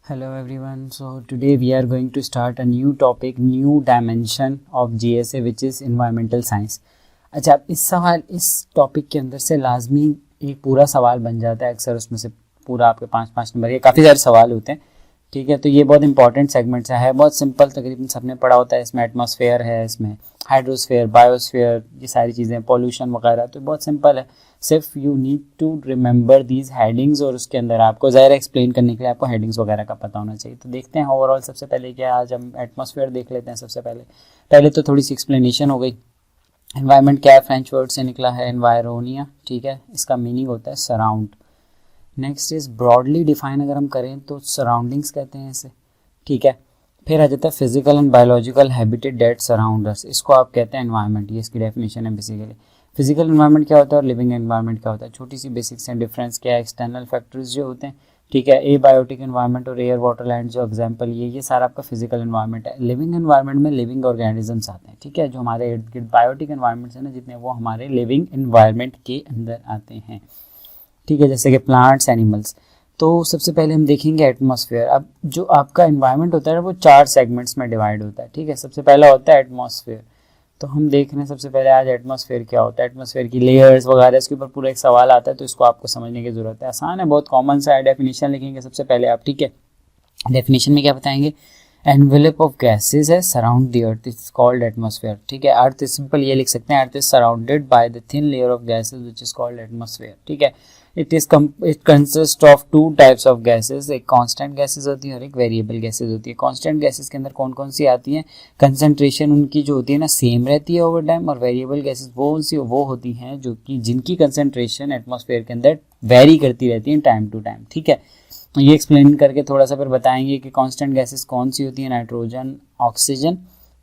Hello everyone. So today we are going to start a new topic, new dimension of GSA which is environmental science. अच्छा, इस topic के अंदर से लाजमी एक पूरा सवाल बन जाता है अक्सर, उसमें से पूरा आपके 5-5 नंबर के काफ़ी सारे सवाल होते हैं. ठीक है, तो ये बहुत इंपॉर्टेंट सेगमेंट्स है बहुत सिंपल, तकरीबन सबने पढ़ा होता है. इसमें एटमॉस्फेयर है, इसमें हाइड्रोस्फेयर, बायोस्फेयर, ये सारी चीज़ें, पॉल्यूशन वगैरह, तो बहुत सिंपल है. सिर्फ you need to remember these headings और उसके अंदर आपको ज़ाहिर एक्सप्लेन करने के लिए आपको हेडिंग्स वगैरह का पता होना चाहिए. तो देखते हैं ओवरऑल. सबसे पहले क्या, आज हम एटमॉस्फेयर देख लेते हैं. सबसे पहले तो थोड़ी सी एक्सप्लेनेशन हो गई. एनवायरनमेंट क्या है, फ्रेंच वर्ड से निकला है एनवायरोनिया. ठीक है, इसका मीनिंग होता है surround. Next is broadly define अगर हम करें तो सराउंडिंग्स कहते हैं इसे. ठीक है, फिर आ जाता है physical and biological habitat that surround us, इसको आप कहते हैं एनवायरनमेंट. ये इसकी डेफिनेशन है बेसिकली. फिजिकल एनवायरनमेंट क्या होता है और लिविंग एनवायरनमेंट क्या होता है, छोटी सी बेसिक्स हैं. डिफरेंस क्या है, एक्सटर्नल फैक्टर्स जो होते हैं. ठीक है, ए बायोटिक एनवायरनमेंट और एयर वाटर लैंड जो एग्जांपल, ये सारा आपका फिजिकल एनवायरनमेंट है. लिविंग एनवायरनमेंट में लिविंग ऑर्गेनिजम्स आते हैं. ठीक है, जो हमारे इर्द गिर्द बायोटिक एनवायरनमेंट है ना जितने, वो हमारे लिविंग एनवायरनमेंट के अंदर आते हैं. ठीक है, जैसे कि प्लांट्स, एनिमल्स. तो सबसे पहले हम देखेंगे एटमॉस्फेयर. अब जो आपका एनवायरनमेंट होता है वो 4 सेगमेंट्स में डिवाइड होता है. ठीक है, सबसे पहला होता है एटमॉस्फेयर. तो हम देख रहे हैं सबसे पहले आज एटमॉस्फेयर क्या होता है, एटमॉस्फेयर की लेयर्स वगैरह, इसके ऊपर पूरा एक सवाल आता है, तो इसको आपको समझने की जरूरत है. आसान है, बहुत कॉमन सा है. डेफिनेशन लिखेंगे सबसे पहले आप. ठीक है, डेफिनेशन में क्या बताएंगे, एनवेलप ऑफ गैसेज है surround the earth is called atmosphere. ठीक है, अर्थ सिंपल ये लिख सकते हैं, earth is surrounded by the thin layer of gases which is called atmosphere. ठीक है, it consist of 2 types of gases. एक कांस्टेंट गैसेज होती है और एक वेरिएबल गैसेज होती है. कांस्टेंट गैसेज के अंदर कौन कौन सी आती हैं, कंसंट्रेशन उनकी जो होती है ना सेम रहती है ओवर टाइम. और वेरिएबल गैसेज वो होती हैं जो कि जिनकी कंसंट्रेशन एटमॉस्फेयर के अंदर वेरी करती रहती है टाइम टू टाइम. ठीक है, ये एक्सप्लेन करके थोड़ा सा फिर बताएंगे कि कांस्टेंट गैसेस कौन सी होती है, नाइट्रोजन, ऑक्सीजन,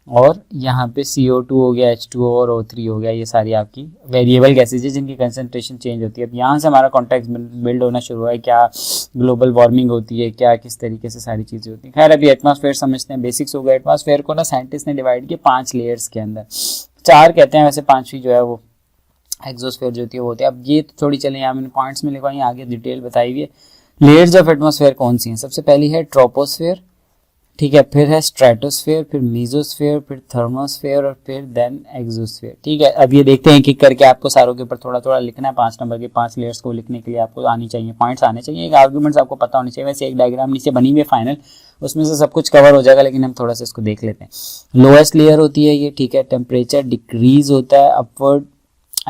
और यहाँ पे CO2 हो गया, H2O और O3 हो गया. ये सारी आपकी वेरिएबल गैसेज है जिनकी कंसंट्रेशन चेंज होती है. अब यहाँ से हमारा कॉन्टेक्ट बिल्ड होना शुरू हुआ है, क्या ग्लोबल वार्मिंग होती है, क्या किस तरीके से सारी चीज़ें होती हैं. खैर, अभी एटमॉस्फेयर समझते हैं, बेसिक्स हो गए. एटमॉस्फेयर को ना साइंटिस्ट ने डिवाइड किया 5 लेयर्स के अंदर. 4 कहते हैं वैसे, 5वीं जो है वो एक्सोस्फेयर जो होती है वो होती है. अब ये थोड़ी चले, यहाँ मैंने पॉइंट्स में लिखवाई, आगे डिटेल बताई हुई है. लेयर्स ऑफ एटमॉस्फेयर कौन सी हैं, सबसे पहली है ट्रोपोस्फेयर. ठीक है, फिर है स्ट्रेटोस्फेयर, फिर मीजोस्फेयर, फिर थर्मोस्फेयर और फिर देन एक्सोस्फेयर. ठीक है, अब ये देखते हैं एक एक करके. आपको सारों के ऊपर थोड़ा थोड़ा लिखना है. 5 नंबर के 5 लेयर्स को लिखने के लिए आपको आनी चाहिए, पॉइंट्स आने चाहिए, एक आर्गुमेंट्स आपको पता होनी चाहिए. वैसे एक डायग्राम नीचे बनी हुई है फाइनल, उसमें से सब कुछ कवर हो जाएगा, लेकिन हम थोड़ा सा इसको देख लेते हैं. लोएस्ट लेयर होती है ये. ठीक है, टेम्परेचर डिक्रीज होता है, अपवर्ड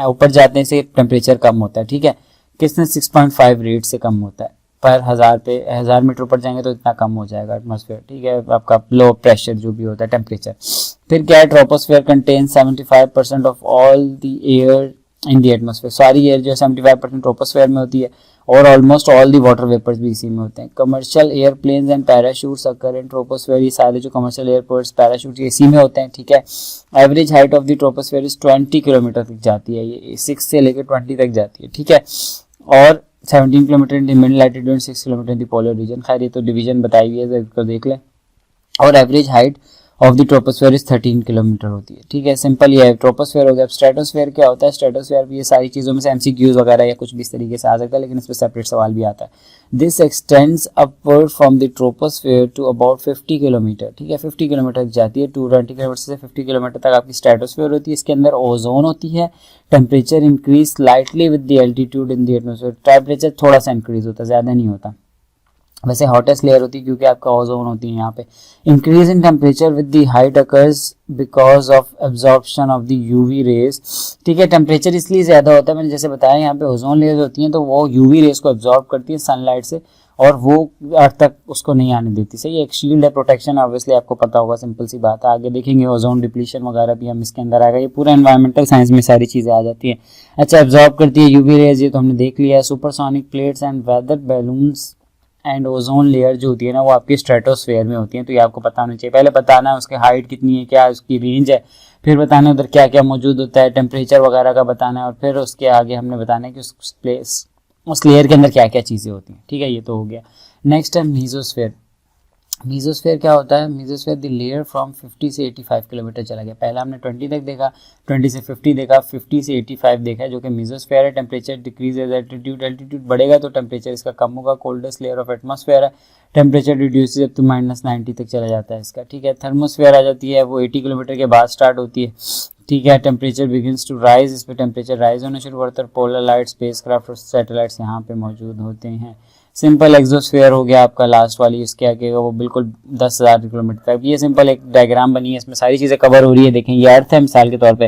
ऊपर जाने से टेम्परेचर कम होता है. ठीक है, किसने 6.5 रेट से कम होता है पर 1000 मीटर ऊपर जाएंगे तो इतना कम हो जाएगा एटमॉस्फेयर. ठीक है, आपका लो प्रेशर जो भी होता है, टेम्परेचर. फिर क्या है, troposphere contain 75% of all the air in the atmosphere. सारी एयर जो है 75% ट्रोपोस्फेयर में होती है और almost all the water vapours भी इसी में होते हैं. Commercial airplanes and parachutes occur in troposphere. ये सारे जो कमर्शियल एयरपोर्ट्स, पैराशूट इसी में होते हैं. ठीक है, average height of the troposphere is 20 kilometre तक जाती है. ये 6 से लेकर 20 तक जाती है. ठीक है, और 17 kilometre in the mid latitude, 6 kilometre in the polar region. खैर, ये तो डिवीजन बताई हुई है, इसको देख लें. और average height of the troposphere is 13 kilometre होती है. ठीक है, सिंपल ये है, ट्रोपोस्फेयर हो गया. स्ट्रेटोस्फेयर क्या होता है, स्ट्रेटोस्फेयर भी ये सारी चीज़ों में से MCQs वगैरह या कुछ भी इस तरीके से आ सकता है, लेकिन इस पर सेपरेट सवाल भी आता है. This extends upward from the troposphere to about 50 kilometre. ठीक है, 50 किलोमीटर तक जाती है. 220 किलोमीटर से 50 किलोमीटर तक आपकी स्ट्रेटोस्फेयर होती है. इसके अंदर ओजोन होती है. Temperature increase slightly with the altitude in the atmosphere. Temperature थोड़ा सा इंक्रीज होता है, ज़्यादा नहीं होता. वैसे हॉटेस्ट लेयर होती है क्योंकि आपका ओजोन होती है यहाँ पे. Increase in temperature with the height occurs because of absorption of the UV rays. ठीक है, टेम्परेचर इसलिए ज़्यादा होता है, मैंने जैसे बताया, यहाँ पे ओजोन लेयर्स होती हैं तो वो यूवी रेज को एब्जॉर्ब करती है सनलाइट से और वो अर्थ तक उसको नहीं आने देती. सही, एक शील्ड है, प्रोटेक्शन, ऑब्वियसली आपको पता होगा, सिंपल सी बात है. आगे देखेंगे ओजोन डिप्लीशन वगैरह भी हम इसके अंदर आएगा. ये पूरा एनवायरमेंटल साइंस में सारी चीज़ें आ जाती हैं. अच्छा, एब्जॉर्ब करती है यूवी रेज, ये तो हमने देख लिया है. Supersonic plates and weather balloons and ozone layer जो होती है ना वो आपकी स्ट्रेटोस्फेयर में होती है. तो ये आपको पता होना चाहिए. पहले बताना है उसकी हाइट कितनी है, क्या उसकी रेंज है, फिर बताना है उधर क्या क्या मौजूद होता है, टेम्परेचर वगैरह का बताना है, और फिर उसके आगे हमने बताना है कि उस लेयर के अंदर क्या क्या चीज़ें होती हैं. ठीक है, ये तो हो गया. नेक्स्ट है मीजोस्फेयर. मीजोस्फीयर क्या होता है, मीजोस्फीयर द लेयर फ्रॉम 50 से 85 किलोमीटर चला गया। पहला हमने 20 तक देखा, 20 से 50 देखा, 50 से 85 देखा है, जो कि मीजोस्फीयर है। Temperature decreases as altitude, altitude बढ़ेगा तो टेम्परेचर इसका कम होगा। कोल्डेस्ट लेयर ऑफ एटमॉस्फेयर है, टेम्परेचर रिड्यूसेज अप टू -90 तक चला जाता है इसका, ठीक है। थर्मोस्फेयर आ जाती है, वो 80 किलोमीटर के बाद स्टार्ट होती है, ठीक है। टेम्परेचर बिगिंस टू राइज, इस पर टेम्परेचर राइज होना शुरू होता है। पोलर लाइट, स्पेसक्राफ्ट और सैटेलाइट्स यहाँ पे मौजूद होते हैं। सिंपल एक्सोस्फेयर हो गया आपका लास्ट वाली, इसके आगे वो बिल्कुल 10,000 किलोमीटर तक। ये सिंपल एक डायग्राम बनी है, इसमें सारी चीज़ें कवर हो रही है। देखें, ये अर्थ है मिसाल के तौर पे।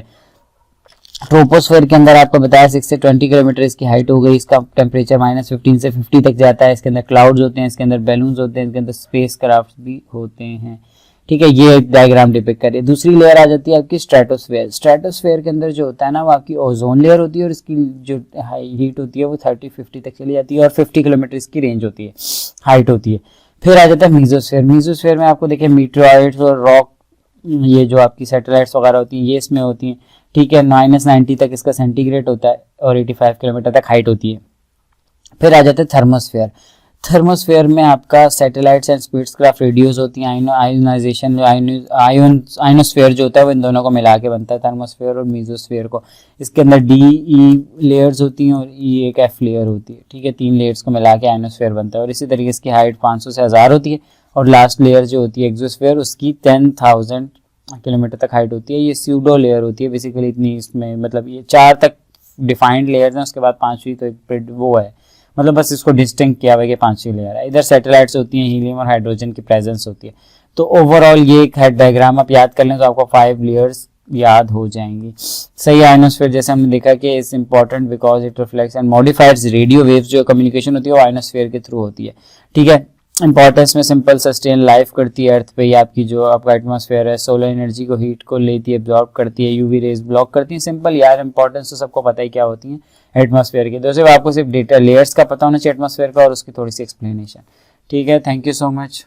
ट्रोपोस्फेयर के अंदर आपको बताया 6 से 20 किलोमीटर इसकी हाइट हो गई। इसका टेम्परेचर -15 से 50 तक जाता है। इसके अंदर क्लाउड्स होते हैं, इसके अंदर बैलून्स होते हैं, इसके अंदर स्पेस क्राफ्ट भी होते हैं, ठीक है। ये एक डायग्राम डिपिक्ट करिए। दूसरी लेयर आ जाती है आपकी स्ट्रेटोस्फेयर। स्ट्रेटोस्फेयर के अंदर जो होता है ना, वो आपकी ओजोन लेयर होती है और इसकी जो हीट होती है वो 30-50 तक चली जाती है और 50 किलोमीटर इसकी रेंज होती है, हाइट होती है। फिर आ जाता है मीजोस्फेयर। मीजोस्फेयर में आपको देखिए मीटेओराइड्स और रॉक, ये जो आपकी सैटेलाइट्स वगैरह होती हैं, ये इसमें होती हैं, ठीक है। -90 तक इसका सेंटीग्रेड होता है और 85 किलोमीटर तक हाइट होती है। फिर आ जाता है थर्मोस्फेयर। थर्मोस्फेयर में आपका सैटेलाइट्स एंड स्पेसक्राफ्ट रेडियोस होती हैं। आयोनाइजेशन, आयोनोस्फेयर जो होता है वो इन दोनों को मिला के बनता है, थर्मोस्फेयर और मीजोस्फेयर को। इसके अंदर DE लेयर्स होती हैं और E एक F लेयर होती है, ठीक है। 3 लेयर्स को मिला के आयोनोस्फेयर बनता है और इसी तरीके इसकी हाइट 500 से 1000 होती है। और लास्ट लेयर जो होती है एक्सोस्फेयर, उसकी 10,000 किलोमीटर तक हाइट होती है। ये स्यूडो लेयर होती है बेसिकली, इतनी इसमें मतलब ये 4 तक डिफाइंड लेयर्स हैं, उसके बाद 5वीं तो एक वो है, मतलब बस इसको डिस्टिंक्ट किया हुआ है कि 5वीं लेयर है। इधर सैटेलाइट्स होती हैं, हीलियम और हाइड्रोजन की प्रेजेंस होती है। तो ओवरऑल ये एक हेड डायग्राम आप याद कर लें तो आपको 5 लेयर्स याद हो जाएंगी। सही। आयनोस्फीयर जैसे हमने देखा कि it's important because it reflects and modifies radio waves, जो कम्युनिकेशन होती है वो आयनोस्फीयर के थ्रू होती है, ठीक है। इंपॉर्टेंस में सिंपल सस्टेन लाइफ करती है अर्थ पे। ये आपकी जो आपका एटमॉस्फेयर है, सोलर एनर्जी को, हीट को लेती है, एब्जॉर्ब करती है, यूवी रेज ब्लॉक करती है। सिंपल यार, इंपॉर्टेंस तो सबको पता ही क्या होती है एटमॉस्फेयर की। तो सिर्फ आपको सिर्फ डेटा लेयर्स का पता होना चाहिए एटमॉस्फेयर का और उसकी थोड़ी सी एक्सप्लेनेशन, ठीक है। Thank you so much.